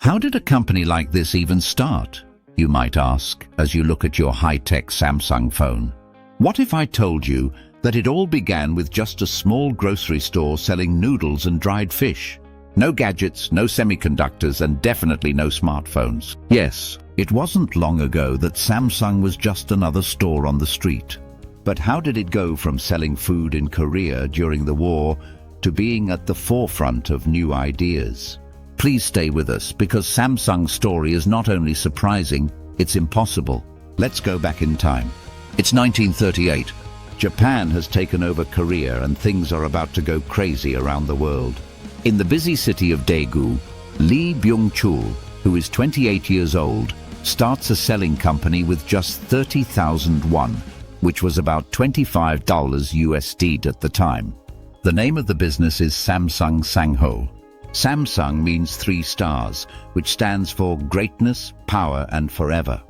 How did a company like this even start, you might ask, as you look at your high-tech Samsung phone? What if I told you that it all began with just a small grocery store selling noodles and dried fish? No gadgets, no semiconductors, and definitely no smartphones. Yes, it wasn't long ago that Samsung was just another store on the street. But how did it go from selling food in Korea during the war to being at the forefront of new ideas? Please stay with us, because Samsung's story is not only surprising, it's impossible. Let's go back in time. It's 1938. Japan has taken over Korea and things are about to go crazy around the world. In the busy city of Daegu, Lee Byung-chul, who is 28 years old, starts a selling company with just 30,000 won, which was about $25 USD at the time. The name of the business is Samsung Sangho. Samsung means 3 stars, which stands for greatness, power, and forever.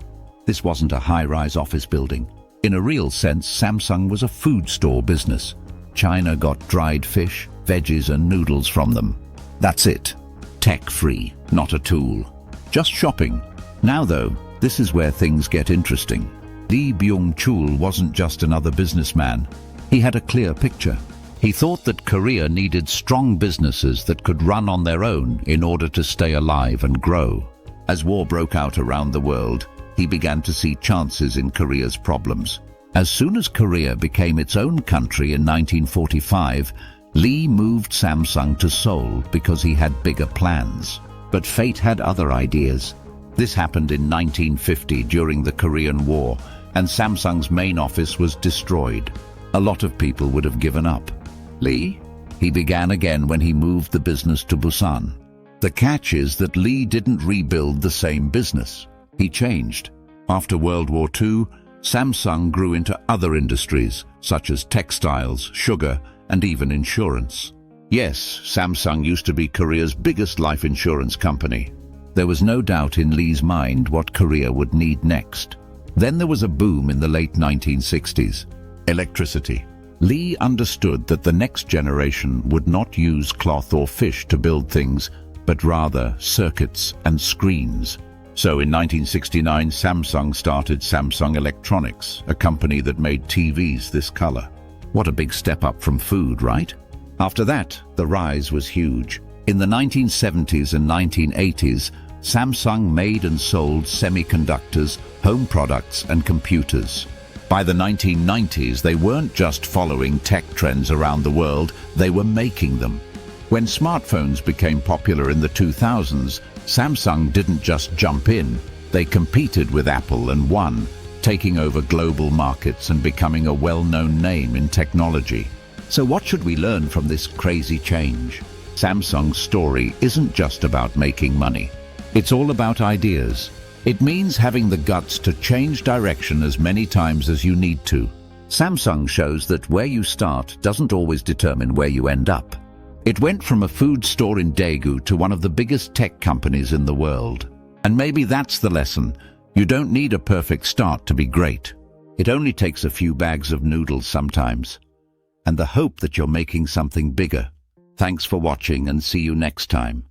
This wasn't a high-rise office building. In a real sense, Samsung was a food store business. China got dried fish, veggies, and noodles from them. That's it. Tech-free, not a tool. Just shopping. Now though, this is where things get interesting. Lee Byung-chul wasn't just another businessman. He had a clear picture. He thought that Korea needed strong businesses that could run on their own in order to stay alive and grow. As war broke out around the world, he began to see chances in Korea's problems. As soon as Korea became its own country in 1945, Lee moved Samsung to Seoul because he had bigger plans. But fate had other ideas. This happened in 1950 during the Korean War, and Samsung's main office was destroyed. A lot of people would have given up. Lee? He began again when he moved the business to Busan. The catch is that Lee didn't rebuild the same business. He changed. After World War II, Samsung grew into other industries, such as textiles, sugar, and even insurance. Yes, Samsung used to be Korea's biggest life insurance company. There was no doubt in Lee's mind what Korea would need next. Then there was a boom in the late 1960s. Electricity. Lee understood that the next generation would not use cloth or fish to build things, but rather circuits and screens. So in 1969, Samsung started Samsung Electronics, a company that made TVs this color. What a big step up from food, right? After that, the rise was huge. In the 1970s and 1980s, Samsung made and sold semiconductors, home products, and computers. By the 1990s, they weren't just following tech trends around the world, they were making them. When smartphones became popular in the 2000s, Samsung didn't just jump in. They competed with Apple and won, taking over global markets and becoming a well-known name in technology. So what should we learn from this crazy change? Samsung's story isn't just about making money. It's all about ideas. It means having the guts to change direction as many times as you need to. Samsung shows that where you start doesn't always determine where you end up. It went from a food store in Daegu to one of the biggest tech companies in the world. And maybe that's the lesson. You don't need a perfect start to be great. It only takes a few bags of noodles sometimes. And the hope that you're making something bigger. Thanks for watching and see you next time.